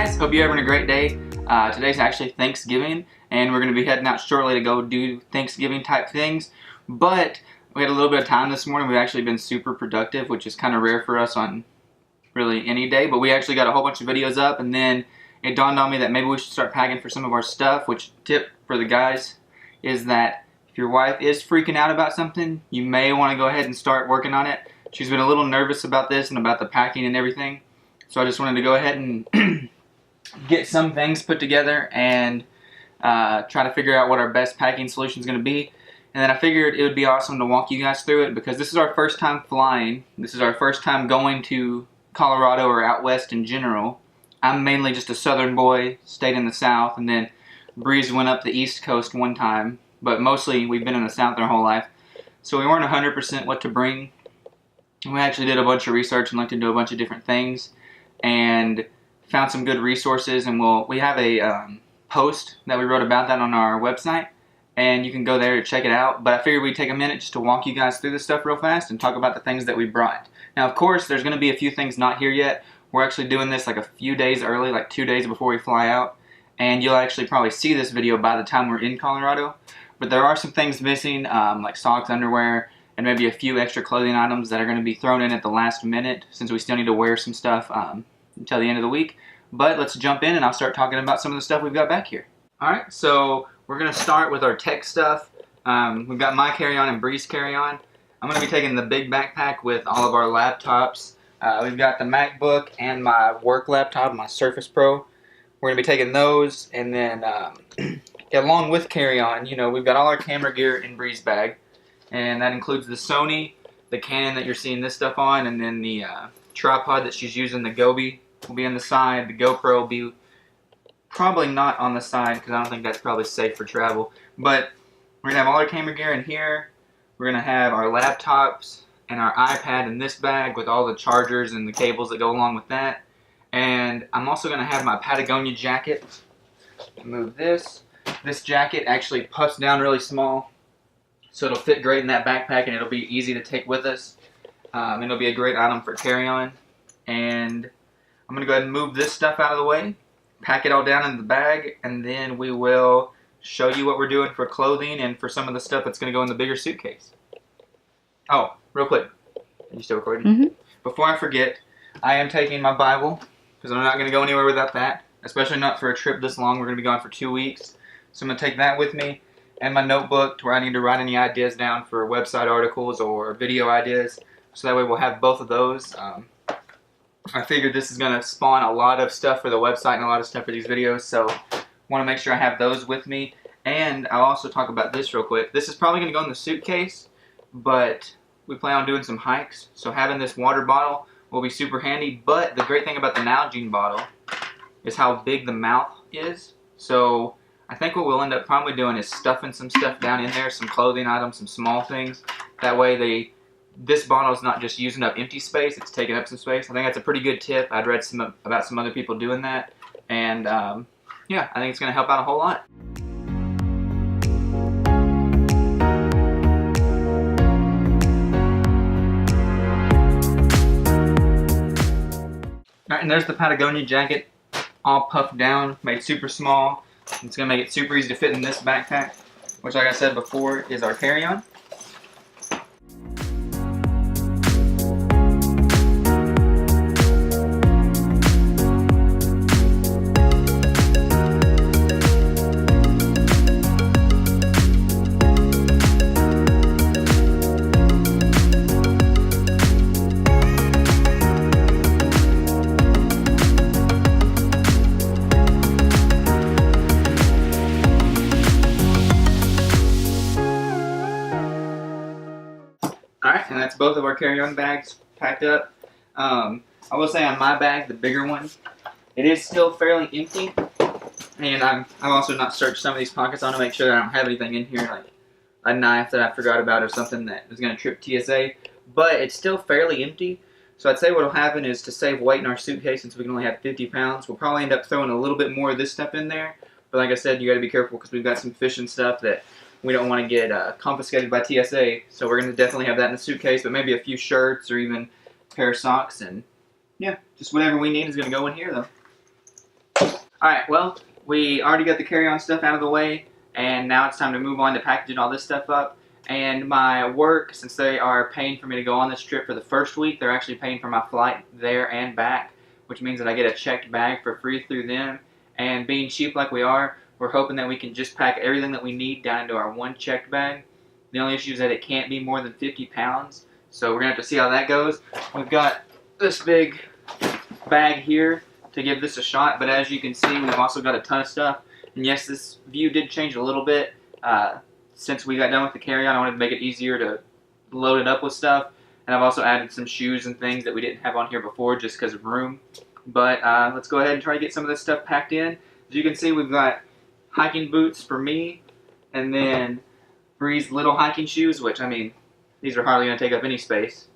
guys, hope you're having a great day. Today's actually Thanksgiving, and we're going to be heading out shortly to go do Thanksgiving type things. But we had a little bit of time this morning. We've actually been super productive, which is kind of rare for us on really any day. But we actually got a whole bunch of videos up, and then it dawned on me that maybe we should start packing for some of our stuff. Which tip for the guys is that if your wife is freaking out about something, you may want to go ahead and start working on it. She's been a little nervous about this and about the packing and everything. So I just wanted to go ahead and get some things put together and try to figure out what our best packing solution is going to be. And then I figured it would be awesome to walk you guys through it because this is our first time flying. This is our first time going to Colorado or out west in general. I'm mainly just a southern boy, stayed in the south, and then Breeze went up the east coast one time. But mostly we've been in the south our whole life. So we weren't 100% what to bring. We actually did a bunch of research and looked into a bunch of different things and found some good resources, and we have a post that we wrote about that on our website, and you can go there to check it out. But I figured we'd take a minute just to walk you guys through this stuff real fast and talk about the things that we brought. Now, of course, there's going to be a few things not here yet. We're actually doing this like a few days early, like 2 days before we fly out, and you'll actually probably see this video by the time we're in Colorado. But there are some things missing, like socks, underwear, and maybe a few extra clothing items that are going to be thrown in at the last minute since we still need to wear some stuff until the end of the week. But let's jump in and I'll start talking about some of the stuff we've got back here. Alright, so we're going to start with our tech stuff. We've got my carry-on and Bree's carry-on. I'm going to be taking the big backpack with all of our laptops. We've got the MacBook and my work laptop, my Surface Pro. We're going to be taking those, and then along with carry-on, you know, we've got all our camera gear in Bree's bag. And that includes the Sony, the Canon that you're seeing this stuff on, and then the tripod that she's using, the Gobi, will be on the side. The GoPro will be probably not on the side because I don't think that's probably safe for travel. But we're going to have all our camera gear in here. We're going to have our laptops and our iPad in this bag with all the chargers and the cables that go along with that. And I'm also going to have my Patagonia jacket. Move this. This jacket actually puffs down really small, so it'll fit great in that backpack and it'll be easy to take with us. It'll be a great item for carry-on. And I'm going to go ahead and move this stuff out of the way, pack it all down in the bag, and then we will show you what we're doing for clothing and for some of the stuff that's going to go in the bigger suitcase. Oh, real quick. Are you still recording? Mm-hmm. Before I forget, I am taking my Bible because I'm not going to go anywhere without that, especially not for a trip this long. We're going to be gone for 2 weeks. So I'm going to take that with me. And my notebook to where I need to write any ideas down for website articles or video ideas, so that way we'll have both of those. I figured this is going to spawn a lot of stuff for the website and a lot of stuff for these videos, so want to make sure I have those with me. And I'll also talk about this real quick. This is probably going to go in the suitcase, but we plan on doing some hikes, so having this water bottle will be super handy. But the great thing about the Nalgene bottle is how big the mouth is. So I think what we'll end up probably doing is stuffing some stuff down in there, some clothing items, some small things. That way this bottle is not just using up empty space, it's taking up some space. I think that's a pretty good tip. I'd read about some other people doing that. And yeah, I think it's going to help out a whole lot. Alright, and there's the Patagonia jacket, all puffed down, made super small. It's going to make it super easy to fit in this backpack, which, like I said before, is our carry-on. Alright, and that's both of our carry-on bags packed up. I will say on my bag, the bigger one, it is still fairly empty. And I've also not searched some of these pockets. I want to make sure that I don't have anything in here, like a knife that I forgot about or something that is going to trip TSA. But it's still fairly empty. So I'd say what will happen is, to save weight in our suitcase, since we can only have 50 pounds, we'll probably end up throwing a little bit more of this stuff in there. But like I said, you got to be careful because we've got some fishing stuff that we don't want to get confiscated by TSA, so we're going to definitely have that in the suitcase, but maybe a few shirts or even a pair of socks, and yeah, just whatever we need is going to go in here though. Alright, well, we already got the carry-on stuff out of the way, and now it's time to move on to packaging all this stuff up. And my work, since they are paying for me to go on this trip for the first week, they're actually paying for my flight there and back, which means that I get a checked bag for free through them. And being cheap like we are, we're hoping that we can just pack everything that we need down into our one checked bag. The only issue is that it can't be more than 50 pounds, so we're going to have to see how that goes. We've got this big bag here to give this a shot, but as you can see, we've also got a ton of stuff. And yes, this view did change a little bit. Since we got done with the carry-on, I wanted to make it easier to load it up with stuff. And I've also added some shoes and things that we didn't have on here before just because of room. But let's go ahead and try to get some of this stuff packed in. As you can see, we've got hiking boots for me, and then Bree's little hiking shoes, which, I mean, these are hardly going to take up any space.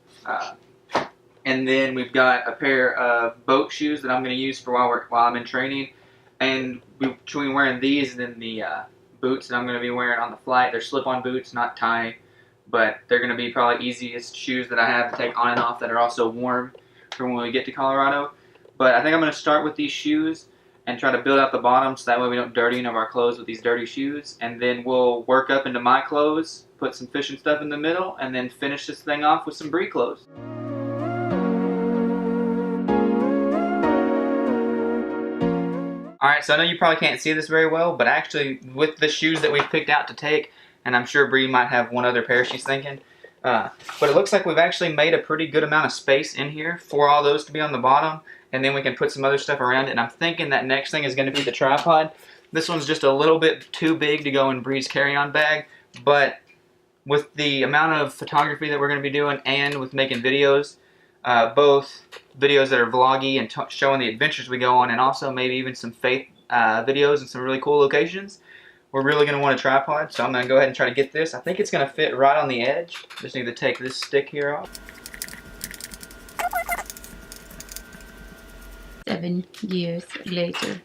And then we've got a pair of boat shoes that I'm going to use for while I'm in training. And between wearing these and then the boots that I'm going to be wearing on the flight, they're slip-on boots, not tie, but they're going to be probably easiest shoes that I have to take on and off that are also warm for when we get to Colorado. But I think I'm going to start with these shoes and try to build out the bottom so that way we don't dirty any of our clothes with these dirty shoes. And then we'll work up into my clothes, put some fishing stuff in the middle, and then finish this thing off with some Bree clothes. Alright, so I know you probably can't see this very well, but actually with the shoes that we've picked out to take, and I'm sure Bree might have one other pair she's thinking, but it looks like we've actually made a pretty good amount of space in here for all those to be on the bottom, and then we can put some other stuff around it. And I'm thinking that next thing is going to be the tripod. This one's just a little bit too big to go in Bree's carry-on bag, but with the amount of photography that we're going to be doing and with making videos, both videos that are vloggy and showing the adventures we go on, and also maybe even some faith videos and some really cool locations, we're really going to want a tripod. So I'm going to go ahead and try to get this. I think it's going to fit right on the edge. Just need to take this stick here off. 7 years later.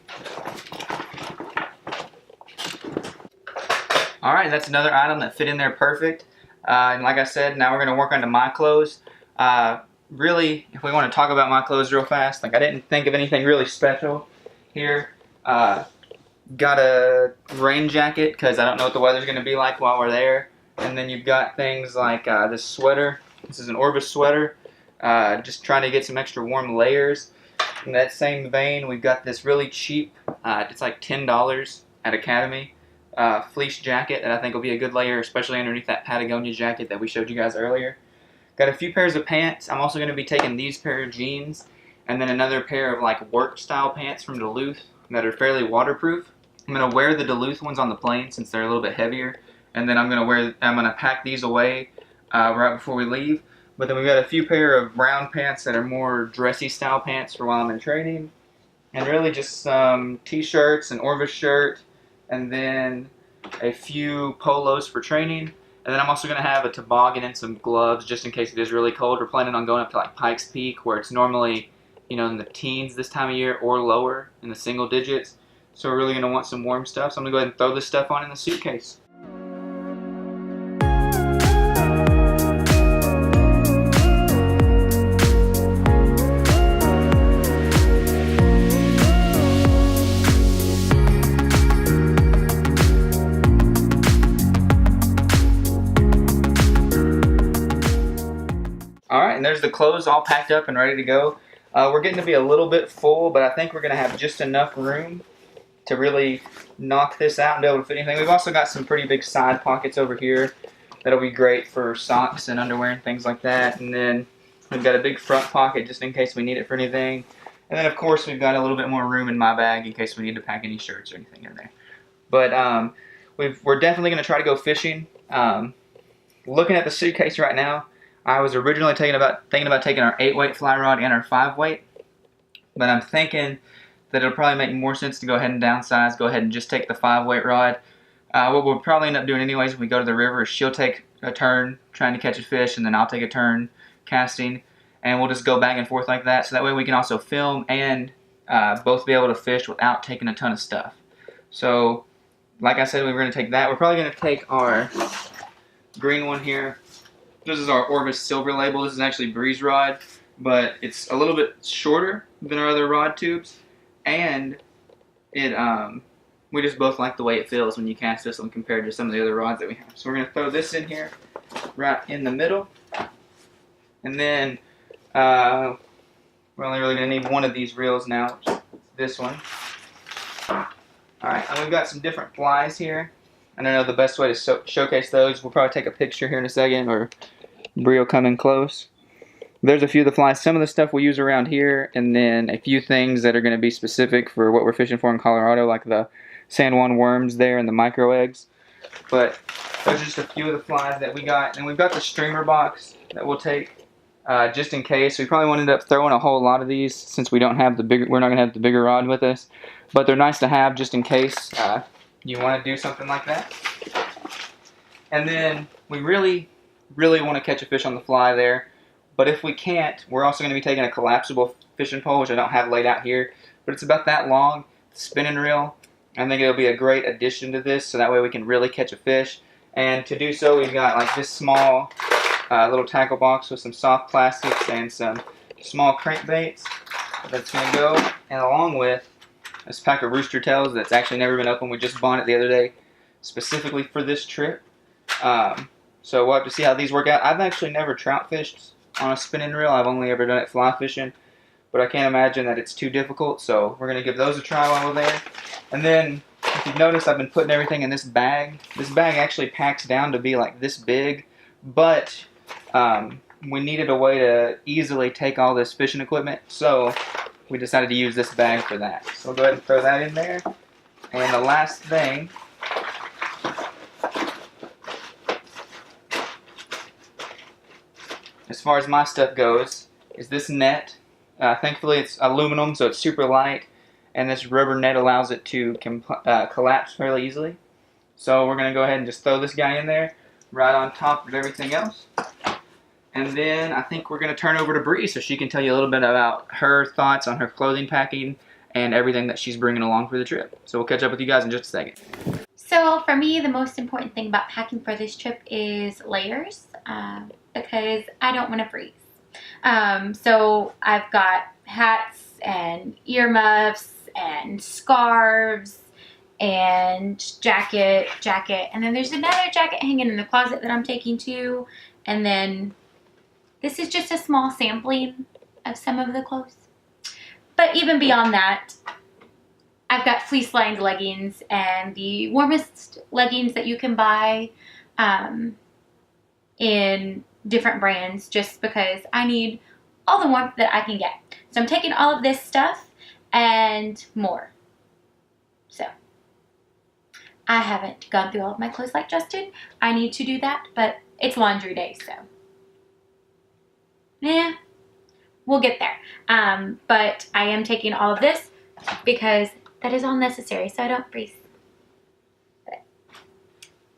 Alright, that's another item that fit in there perfect. And like I said, now we're going to work onto my clothes. Really, if we want to talk about my clothes real fast, like I didn't think of anything really special here. Got a rain jacket because I don't know what the weather's going to be like while we're there. And then you've got things like this sweater. This is an Orvis sweater. Just trying to get some extra warm layers. In that same vein, we've got this really cheap, it's like $10 at Academy, fleece jacket that I think will be a good layer, especially underneath that Patagonia jacket that we showed you guys earlier. Got a few pairs of pants. I'm also going to be taking these pair of jeans and then another pair of like work style pants from Duluth that are fairly waterproof. I'm going to wear the Duluth ones on the plane since they're a little bit heavier, and then I'm going to pack these away right before we leave. But then we've got a few pair of brown pants that are more dressy style pants for while I'm in training, and really just some t-shirts, an Orvis shirt, and then a few polos for training. And then I'm also going to have a toboggan and some gloves just in case it is really cold. We're planning on going up to like Pikes Peak, where it's normally, you know, in the teens this time of year or lower in the single digits. So we're really going to want some warm stuff. So I'm going to go ahead and throw this stuff on in the suitcase. Alright, and there's the clothes all packed up and ready to go. We're getting to be a little bit full, but I think we're going to have just enough room to really knock this out and be able to fit anything. We've also got some pretty big side pockets over here that'll be great for socks and underwear and things like that. And then we've got a big front pocket just in case we need it for anything. And then of course we've got a little bit more room in my bag in case we need to pack any shirts or anything in there. But we're definitely going to try to go fishing. Looking at the suitcase right now, I was originally thinking about taking our 8-weight fly rod and our 5-weight, but I'm thinking that it'll probably make more sense to go ahead and downsize, go ahead and just take the 5-weight rod. What we'll probably end up doing anyways when we go to the river is she'll take a turn trying to catch a fish, and then I'll take a turn casting, and we'll just go back and forth like that, so that way we can also film and both be able to fish without taking a ton of stuff. So, like I said, we were going to take that. We're probably going to take our green one here. This is our Orvis Silver label. This is actually Bree's rod, but it's a little bit shorter than our other rod tubes, and it we just both like the way it feels when you cast this one compared to some of the other rods that we have. So we're going to throw this in here right in the middle, and then we're only really going to need one of these reels now, which is this one. Alright, and we've got some different flies here. I don't know the best way to showcase those. We'll probably take a picture here in a second, or Bree will come in close. There's a few of the flies. Some of the stuff we use around here, and then a few things that are going to be specific for what we're fishing for in Colorado, like the San Juan worms there and the micro eggs. But those are just a few of the flies that we got. And we've got the streamer box that we'll take just in case. We probably won't end up throwing a whole lot of these since we don't have the bigger. We're not going to have the bigger rod with us, but they're nice to have just in case you want to do something like that. And then we really want to catch a fish on the fly there. But if we can't, we're also going to be taking a collapsible fishing pole, which I don't have laid out here. But it's about that long, spinning reel. I think it'll be a great addition to this, so that way we can really catch a fish. And to do so, we've got like this small little tackle box with some soft plastics and some small crankbaits that's going to go. And along with this pack of rooster tails that's actually never been opened. We just bought it the other day specifically for this trip. So we'll have to see how these work out. I've actually never trout fished on a spinning reel. I've only ever done it fly fishing, but I can't imagine that it's too difficult, so we're going to give those a try while we're there. And then, if you've noticed, I've been putting everything in this bag. This bag actually packs down to be like this big, but we needed a way to easily take all this fishing equipment, so we decided to use this bag for that. So we'll go ahead and throw that in there. And the last thing, as far as my stuff goes, is this net. Thankfully it's aluminum, so it's super light, and this rubber net allows it to collapse fairly easily. So we're going to go ahead and just throw this guy in there right on top of everything else. And then I think we're going to turn over to Bree so she can tell you a little bit about her thoughts on her clothing packing and everything that she's bringing along for the trip. So we'll catch up with you guys in just a second. So for me, the most important thing about packing for this trip is layers, because I don't want to freeze. So I've got hats and earmuffs and scarves and jacket, and then there's another jacket hanging in the closet that I'm taking too, and then this is just a small sampling of some of the clothes. But even beyond that, I've got fleece-lined leggings and the warmest leggings that you can buy in different brands, just because I need all the warmth that I can get. So I'm taking all of this stuff and more. So I haven't gone through all of my clothes like Justin. I need to do that, but it's laundry day, so yeah, we'll get there. But I am taking all of this because that is all necessary so I don't freeze. But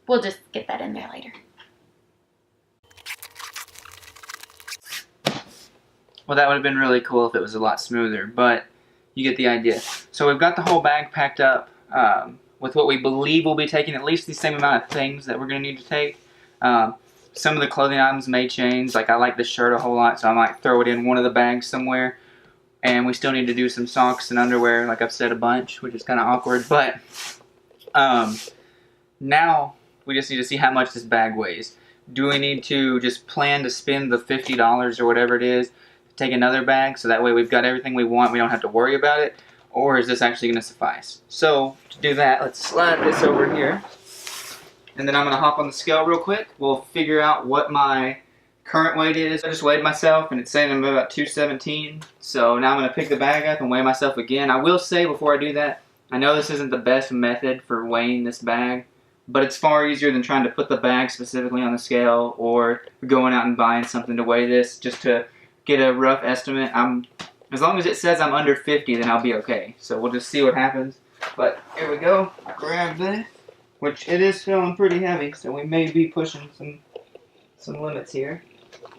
we'll just get that in there later. Well, that would have been really cool if it was a lot smoother, but you get the idea. So we've got the whole bag packed up with what we believe we'll be taking, at least the same amount of things that we're going to need to take. Some of the clothing items may change. Like, I like this shirt a whole lot, so I might throw it in one of the bags somewhere. And we still need to do some socks and underwear, like I've said a bunch, which is kind of awkward. But now we just need to see how much this bag weighs. Do we need to just plan to spend the $50 or whatever it is, take another bag, so that way we've got everything we want, we don't have to worry about it? Or is this actually going to suffice? So to do that, let's slide this over here. And then I'm going to hop on the scale real quick. We'll figure out what my current weight is. I just weighed myself and it's saying I'm about 217. So now I'm going to pick the bag up and weigh myself again. I will say before I do that, I know this isn't the best method for weighing this bag, but it's far easier than trying to put the bag specifically on the scale or going out and buying something to weigh this just to get a rough estimate. As long as it says I'm under 50, then I'll be okay. So we'll just see what happens. But here we go. Grab this, which it is feeling pretty heavy, so we may be pushing some limits here.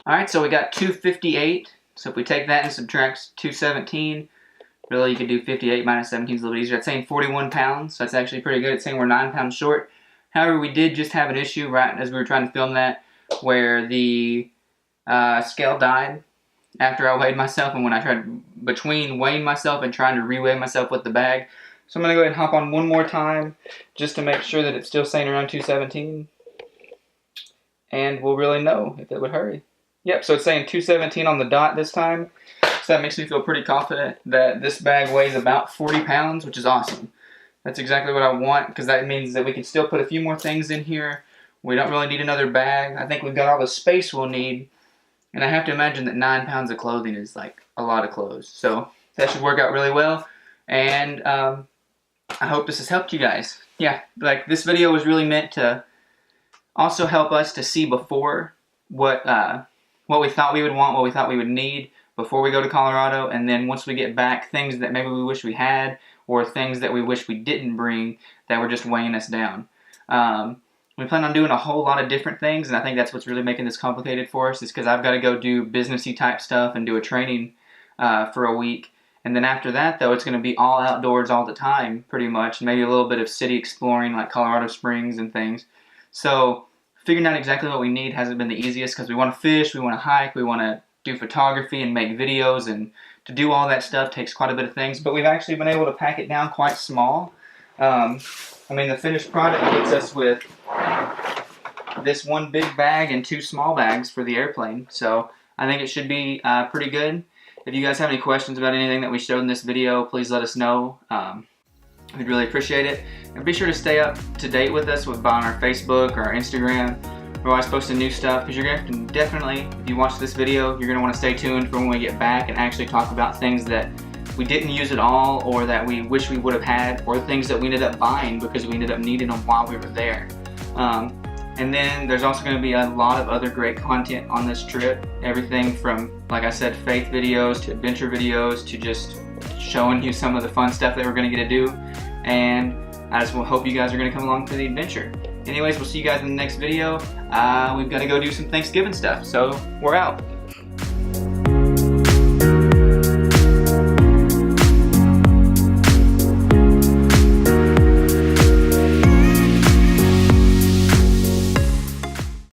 Alright, so we got 258. So if we take that and subtract 217, really you could do 58 minus 17 is a little bit easier. It's saying 41 pounds, so that's actually pretty good. It's saying we're 9 pounds short. However, we did just have an issue right as we were trying to film that where the scale died after I weighed myself, and when I tried between weighing myself and trying to reweigh myself with the bag, So I'm going to go ahead and hop on one more time just to make sure that it's still saying around 217. And we'll really know if it would hurry. Yep, so it's saying 217 on the dot this time. So that makes me feel pretty confident that this bag weighs about 40 pounds, which is awesome. That's exactly what I want, because that means that we can still put a few more things in here. We don't really need another bag. I think we've got all the space we'll need. And I have to imagine that 9 pounds of clothing is like a lot of clothes. So that should work out really well. And I hope this has helped you guys. Yeah, like this video was really meant to also help us to see before what we thought we would want, what we thought we would need before we go to Colorado, and then once we get back, things that maybe we wish we had, or things that we wish we didn't bring that were just weighing us down. We plan on doing a whole lot of different things, and I think that's what's really making this complicated for us, is because I've got to go do businessy type stuff and do a training for a week. And then after that, though, it's going to be all outdoors all the time, pretty much. Maybe a little bit of city exploring, like Colorado Springs and things. So figuring out exactly what we need hasn't been the easiest, because we want to fish, we want to hike, we want to do photography and make videos, and to do all that stuff takes quite a bit of things. But we've actually been able to pack it down quite small. I mean, the finished product gets us with this one big bag and 2 small bags for the airplane. So I think it should be pretty good. If you guys have any questions about anything that we showed in this video, please let us know. We'd really appreciate it. And be sure to stay up to date with us on our Facebook or our Instagram. We're always posting new stuff, because you're going to definitely, if you watch this video, you're going to want to stay tuned for when we get back and actually talk about things that we didn't use at all, or that we wish we would have had, or things that we ended up buying because we ended up needing them while we were there. And then there's also going to be a lot of other great content on this trip. Everything from, like I said, faith videos to adventure videos to just showing you some of the fun stuff that we're going to get to do. And I just hope you guys are going to come along for the adventure. Anyways, we'll see you guys in the next video. We've got to go do some Thanksgiving stuff, so we're out.